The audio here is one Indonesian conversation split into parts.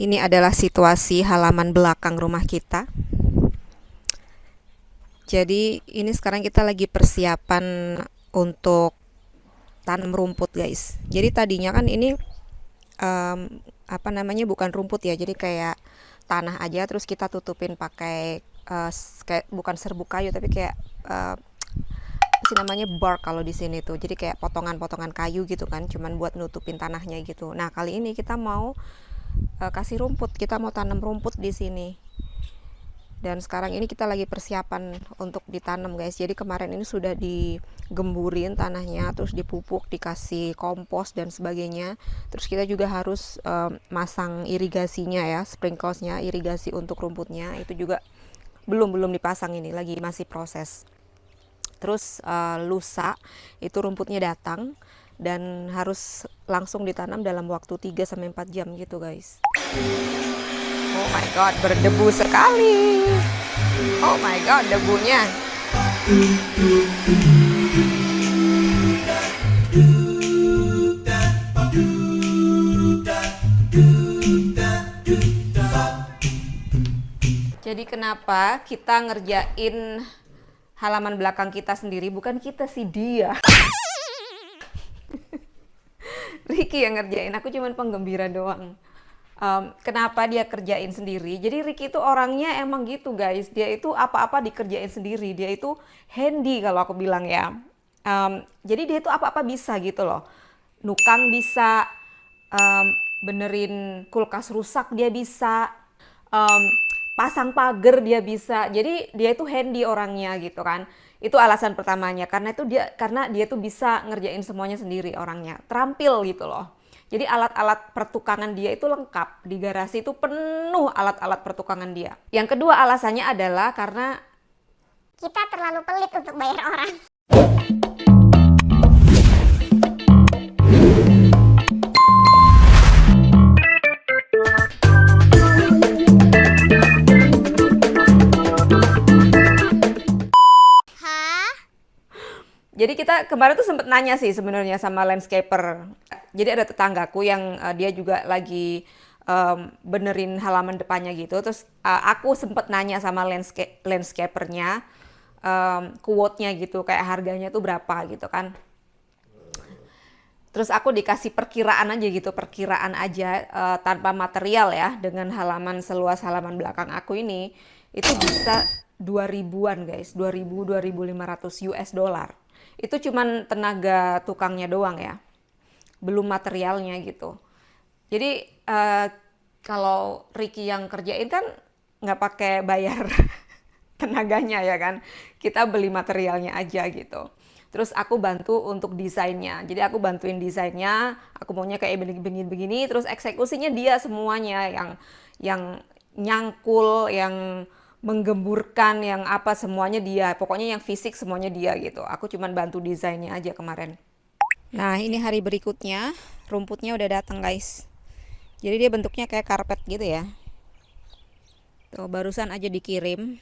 Ini adalah situasi halaman belakang rumah kita. Jadi ini sekarang kita lagi persiapan untuk tanam rumput, guys. Jadi tadinya kan ini bukan rumput ya. Jadi kayak tanah aja, terus kita tutupin pakai kayak bukan serbuk kayu tapi kayak apa sih namanya, bark kalau di sini tuh. Jadi kayak potongan-potongan kayu gitu kan, cuman buat nutupin tanahnya gitu. Nah, kali ini kita mau kasih rumput, kita mau tanam rumput di sini. Dan sekarang ini kita lagi persiapan untuk ditanam, guys. Jadi kemarin ini sudah digemburin tanahnya, terus dipupuk, dikasih kompos dan sebagainya. Terus kita juga harus masang irigasinya ya, sprinklesnya, irigasi untuk rumputnya. Itu juga belum dipasang, ini lagi masih proses. Terus lusa itu rumputnya datang dan harus langsung ditanam dalam waktu 3-4 jam gitu, guys. Oh my god, berdebu sekali. Oh my god, debunya. Jadi kenapa kita ngerjain halaman belakang kita sendiri? Bukan kita sih, dia. Ricky yang ngerjain, aku cuman penggembira doang. Kenapa dia kerjain sendiri? Jadi Ricky itu orangnya emang gitu, guys. Dia itu apa-apa dikerjain sendiri. Dia itu handy kalau aku bilang ya. Jadi dia itu apa-apa bisa gitu loh. Nukang bisa, benerin kulkas rusak dia bisa, pasang pagar dia bisa. Jadi dia itu handy orangnya gitu kan. Itu alasan pertamanya, karena dia tuh bisa ngerjain semuanya sendiri orangnya. Terampil gitu loh. Jadi alat-alat pertukangan dia itu lengkap. Di garasi itu penuh alat-alat pertukangan dia. Yang kedua alasannya adalah karena kita terlalu pelit untuk bayar orang. Jadi kita kemarin tuh sempet nanya sih sebenarnya sama landscaper. Jadi ada tetanggaku yang dia juga lagi benerin halaman depannya gitu. Terus aku sempet nanya sama landscapernya, quote-nya gitu, kayak harganya tuh berapa gitu kan. Terus aku dikasih perkiraan aja gitu, perkiraan aja tanpa material ya, dengan halaman seluas halaman belakang aku ini, itu bisa 2000-an, guys, 2.000-2.500 US dollar. Itu cuman tenaga tukangnya doang ya, belum materialnya gitu. Jadi kalau Ricky yang kerjain kan nggak pakai bayar tenaganya ya kan, kita beli materialnya aja gitu. Terus aku bantu untuk desainnya, jadi aku bantuin desainnya, aku maunya kayak begini, terus eksekusinya dia semuanya, yang nyangkul, yang menggemburkan, yang apa, semuanya dia. Pokoknya yang fisik semuanya dia gitu. Aku cuman bantu desainnya aja kemarin. Nah, ini hari berikutnya, rumputnya udah datang, guys. Jadi dia bentuknya kayak karpet gitu ya. Tuh, barusan aja dikirim.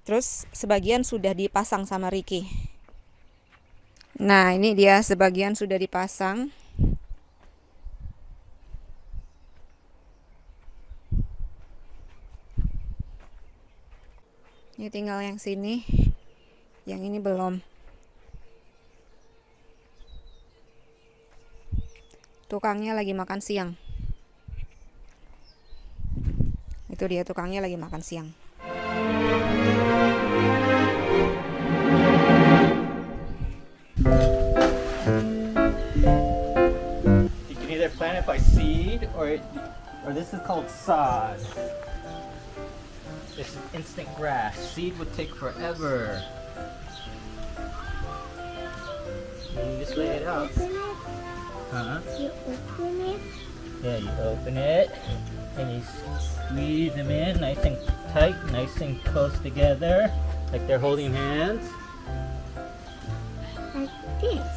Terus sebagian sudah dipasang sama Ricky. Nah, ini dia sebagian sudah dipasang. Ini tinggal yang sini, yang ini belum. Tukangnya lagi makan siang. Itu dia, tukangnya lagi makan siang. You can either plant it by seed or this is called sod. This is instant grass. Seed would take forever. You just lay it out. Huh? You open it. Yeah, you open it and you squeeze them in nice and tight, nice and close together, like they're holding hands. Like this.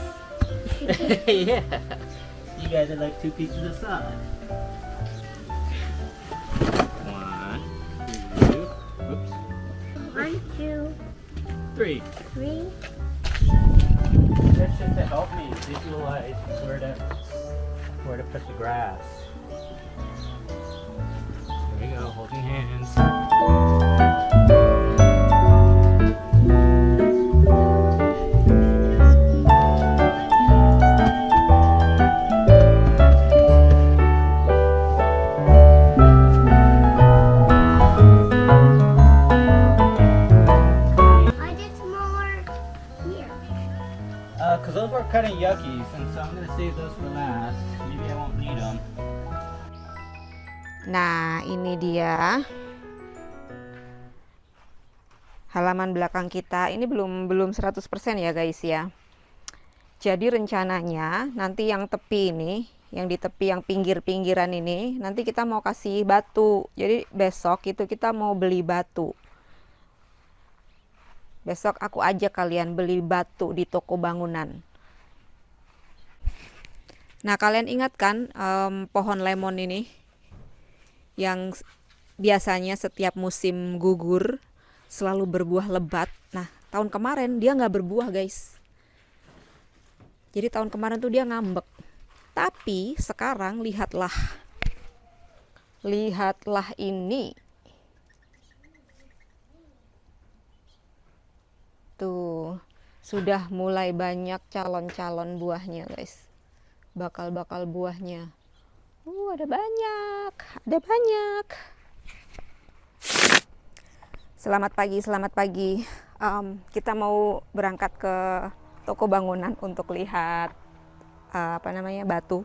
Yeah. You guys are like two pieces of sod. 1, 2, oops, 1, 2, 3. 3. That's just to help me visualize where to put the grass. There you go, holding hands. I did smaller here. Because those were kind of yucky, and so I'm gonna save those for last. Maybe I won't need them. Nah, ini dia halaman belakang kita. Ini belum 100% ya guys ya. Jadi rencananya nanti yang tepi ini, yang di tepi yang pinggir-pinggiran ini, nanti kita mau kasih batu. Jadi besok itu kita mau beli batu. Besok aku ajak kalian beli batu di toko bangunan. Nah, kalian ingat kan pohon lemon ini yang biasanya setiap musim gugur selalu berbuah lebat. Nah, tahun kemarin dia nggak berbuah guys. Jadi tahun kemarin tuh dia ngambek. Tapi sekarang lihatlah ini. Tuh, sudah mulai banyak calon-calon buahnya guys. Bakal-bakal buahnya. Ada banyak. Selamat pagi. Kita mau berangkat ke toko bangunan untuk lihat batu.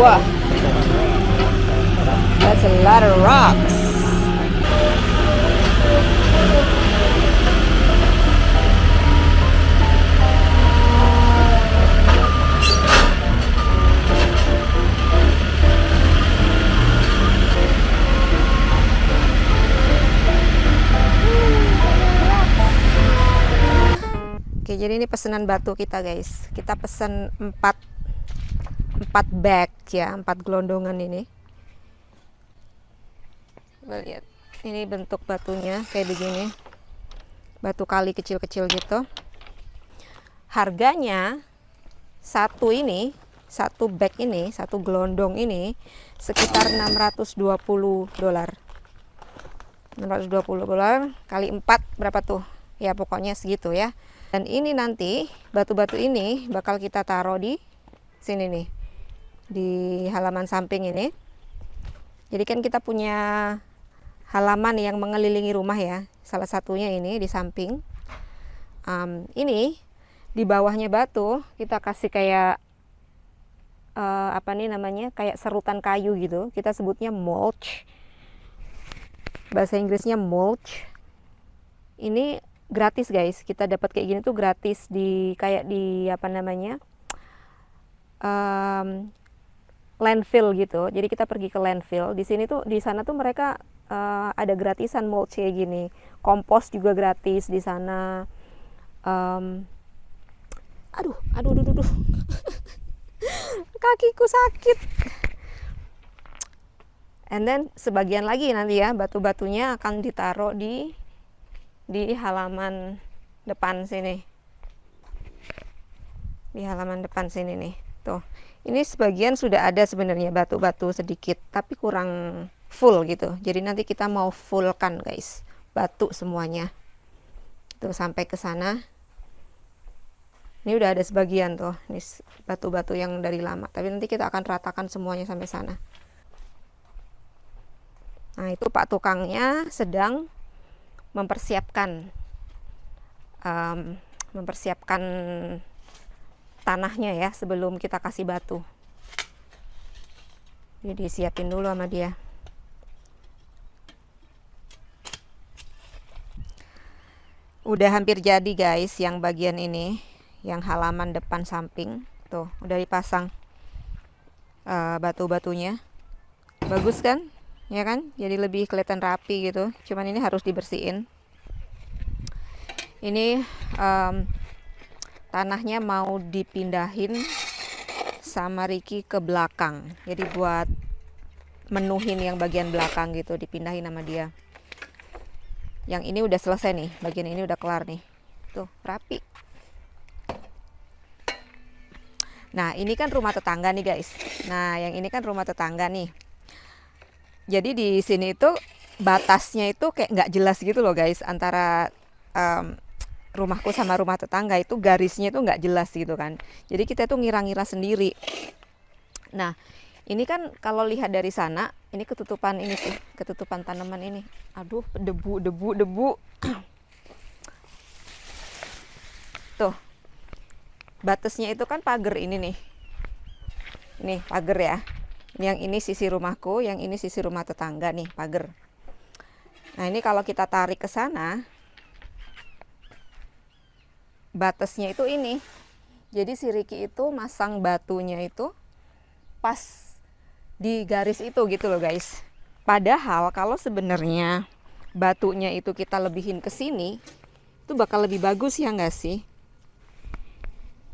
Wah, that's a lot of rocks. Oke, jadi ini pesanan batu kita guys. Kita pesan 4 bag ya, 4 gelondongan ini. Coba lihat, ini bentuk batunya kayak begini, batu kali kecil-kecil gitu. Harganya satu bag ini, satu gelondong ini sekitar $620. $620 kali 4 berapa tuh? Ya pokoknya segitu ya. Dan ini nanti batu-batu ini bakal kita taruh di sini nih, di halaman samping ini. Jadi kan kita punya halaman yang mengelilingi rumah ya, salah satunya ini di samping. Ini di bawahnya batu kita kasih kayak kayak serutan kayu gitu, kita sebutnya mulch, bahasa Inggrisnya mulch. Ini gratis guys, kita dapat kayak gini tuh gratis di kayak di landfill gitu. Jadi kita pergi ke landfill. Di sana tuh mereka ada gratisan mulch kayak gini. Kompos juga gratis di sana. Aduh. Kakiku sakit. And then sebagian lagi nanti ya, batu-batunya akan ditaruh di halaman depan sini. Di halaman depan sini nih. Tuh. Ini sebagian sudah ada sebenarnya batu-batu sedikit, tapi kurang full gitu. Jadi nanti kita mau fullkan, guys. Batu semuanya. Tuh sampai ke sana. Ini udah ada sebagian tuh. Ini batu-batu yang dari lama, tapi nanti kita akan ratakan semuanya sampai sana. Nah, itu Pak tukangnya sedang mempersiapkan tanahnya ya sebelum kita kasih batu. Jadi siapin dulu sama dia. Udah hampir jadi guys yang bagian ini, yang halaman depan samping. Tuh, udah dipasang batu-batunya. Bagus kan? Ya kan? Jadi lebih kelihatan rapi gitu. Cuman ini harus dibersihin. Ini tanahnya mau dipindahin sama Ricky ke belakang. Jadi buat menuhin yang bagian belakang gitu, dipindahin sama dia. Yang ini udah selesai nih, bagian ini udah kelar nih. Tuh, rapi. Nah, ini kan rumah tetangga nih guys. Nah, yang ini kan rumah tetangga nih. Jadi di sini itu batasnya itu kayak nggak jelas gitu loh guys, antara rumahku sama rumah tetangga itu garisnya itu nggak jelas gitu kan. Jadi kita tuh ngira-ngira sendiri. Nah, ini kan kalau lihat dari sana, ini ketutupan ini sih, ketutupan tanaman ini. Aduh, debu. Tuh, batasnya itu kan pagar ini nih. Ini pagar ya. Yang ini sisi rumahku, yang ini sisi rumah tetangga nih, pagar. Nah, ini kalau kita tarik ke sana, batasnya itu ini. Jadi si Ricky itu masang batunya itu pas di garis itu gitu loh guys. Padahal kalau sebenarnya batunya itu kita lebihin ke sini, itu bakal lebih bagus ya nggak sih?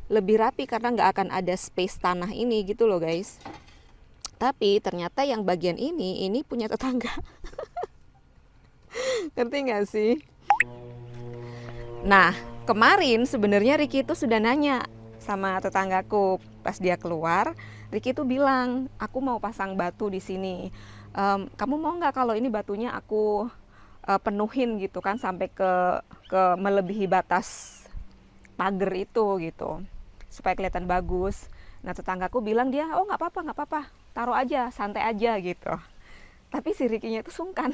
Lebih rapi karena nggak akan ada space tanah ini gitu loh guys. Tapi ternyata yang bagian ini punya tetangga. Ngerti nggak sih? Nah, kemarin sebenarnya Ricky itu sudah nanya sama tetanggaku. Pas dia keluar, Ricky itu bilang, aku mau pasang batu di sini. Kamu mau nggak kalau ini batunya aku penuhin gitu kan sampai ke melebihi batas pagar itu gitu, supaya kelihatan bagus. Nah, tetanggaku bilang dia, oh nggak apa-apa, taruh aja, santai aja gitu. Tapi si Ricky-nya itu sungkan.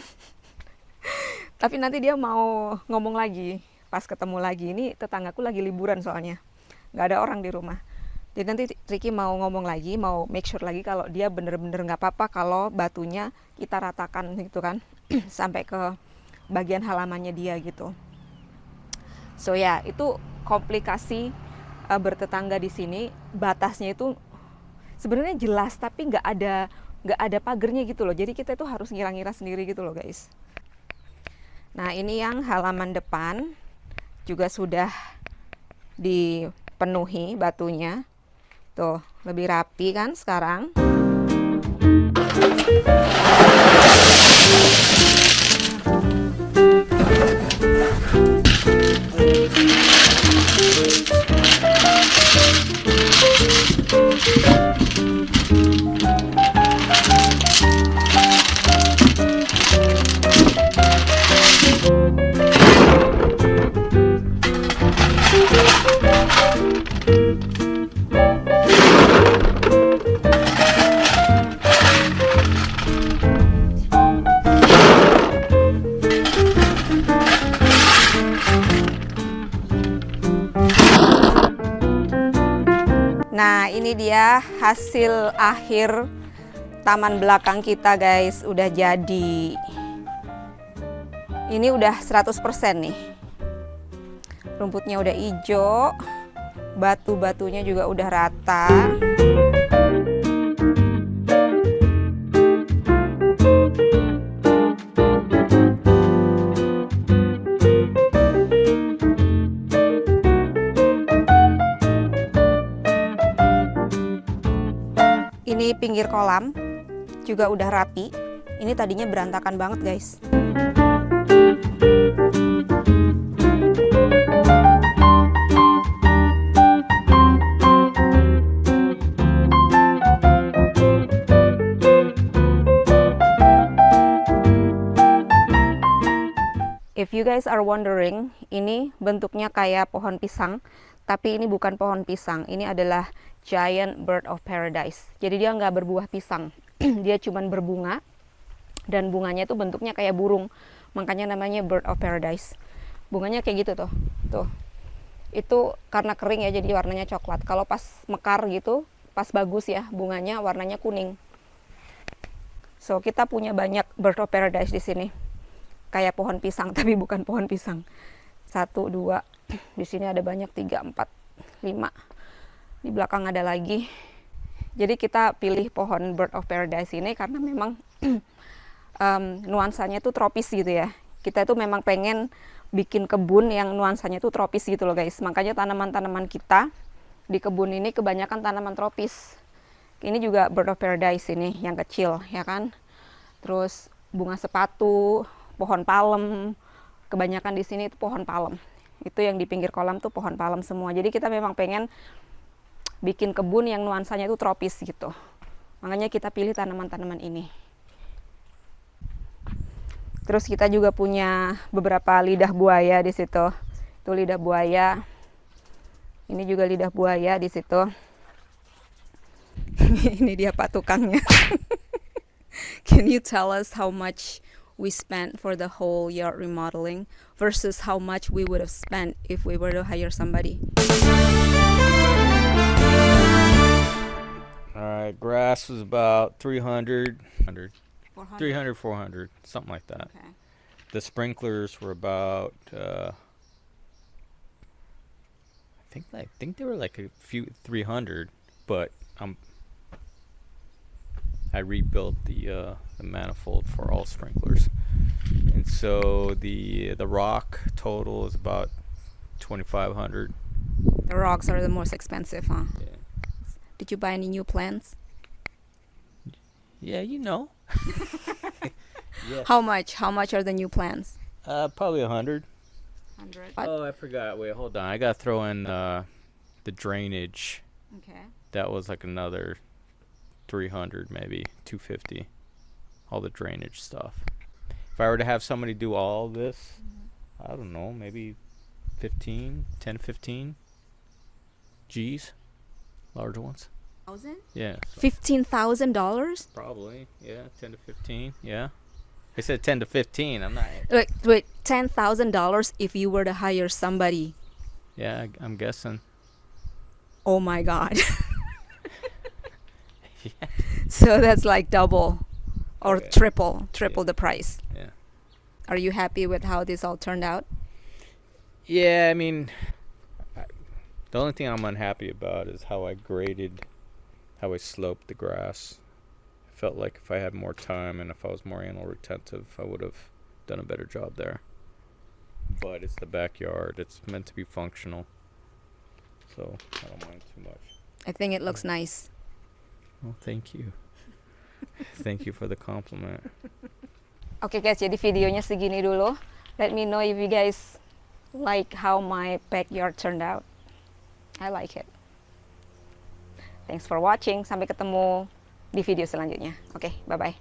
Tapi nanti dia mau ngomong lagi pas ketemu lagi. Ini tetanggaku lagi liburan soalnya, nggak ada orang di rumah. Jadi nanti Ricky mau ngomong lagi, mau make sure lagi kalau dia bener-bener nggak apa-apa kalau batunya kita ratakan gitu kan, sampai ke bagian halamannya dia gitu. So ya, itu komplikasi bertetangga di sini. Batasnya itu sebenarnya jelas tapi nggak ada pagernya gitu loh. Jadi kita itu harus ngira-ngira sendiri gitu loh guys. Nah, ini yang halaman depan juga sudah dipenuhi batunya. Tuh, lebih rapi kan sekarang. Nah, ini dia hasil akhir taman belakang kita guys, udah jadi. Ini udah 100% nih. Rumputnya udah hijau, batu-batunya juga udah rata. pinggir kolam juga udah rapi. Ini tadinya berantakan banget guys. If you guys are wondering, ini bentuknya kayak pohon pisang, tapi ini bukan pohon pisang. Ini adalah giant bird of paradise. Jadi dia nggak berbuah pisang, dia cuman berbunga, dan bunganya itu bentuknya kayak burung. Makanya namanya bird of paradise. Bunganya kayak gitu tuh, tuh. Itu karena kering ya, jadi warnanya coklat. Kalau pas mekar gitu, pas bagus ya, bunganya warnanya kuning. So kita punya banyak bird of paradise di sini. Kayak pohon pisang, tapi bukan pohon pisang. 1, 2, di sini ada banyak, 3, 4, 5. Di belakang ada lagi. Jadi kita pilih pohon bird of paradise ini karena memang nuansanya tuh tropis gitu ya. Kita tuh memang pengen bikin kebun yang nuansanya tuh tropis gitu loh guys. Makanya tanaman-tanaman kita di kebun ini kebanyakan tanaman tropis. Ini juga bird of paradise ini yang kecil ya kan. Terus bunga sepatu, pohon palem, kebanyakan di sini itu pohon palem. Itu yang di pinggir kolam tuh pohon palem semua. Jadi kita memang pengen bikin kebun yang nuansanya itu tropis gitu. Makanya kita pilih tanaman-tanaman ini. Terus kita juga punya beberapa lidah buaya di situ. Itu lidah buaya. Ini juga lidah buaya di situ. Ini dia pak tukangnya. Can you tell us how much we spent for the whole yard remodeling versus how much we would have spent if we were to hire somebody? All right, grass was about 300, 400. 300, 400, something like that. Okay. The sprinklers were about, I think they were like a few 300, but I rebuilt the manifold for all sprinklers, and so the rock total is about 2,500. The rocks are the most expensive, huh? Yeah. Did you buy any new plants? Yeah, you know. Yeah. How much? How much are the new plants? Probably 100. 100. Oh, I forgot. Wait, hold on. I gotta throw in the drainage. Okay. That was like another 300, maybe 250. All the drainage stuff. If I were to have somebody do all this, I don't know, maybe 10 to 15 G's, large ones. Yeah. So $15,000? probably, yeah, 10 to 15, yeah. I said 10 to 15. I'm not. Wait, $10,000 if you were to hire somebody. Yeah, I'm guessing. Oh my God. Yeah. So that's like double or Okay. triple Yeah. the price. Yeah. Are you happy with how this all turned out? Yeah, I mean, the only thing I'm unhappy about is how I sloped the grass. I felt like if I had more time and if I was more anal retentive, I would have done a better job there. But it's the backyard. It's meant to be functional. So I don't mind too much. I think it looks nice. Well, thank you. Thank you for the compliment. Oke guys, jadi videonya segini dulu. Let me know if you guys like how my backyard turned out. I like it. Thanks for watching. Sampai ketemu di video selanjutnya. Oke, bye-bye.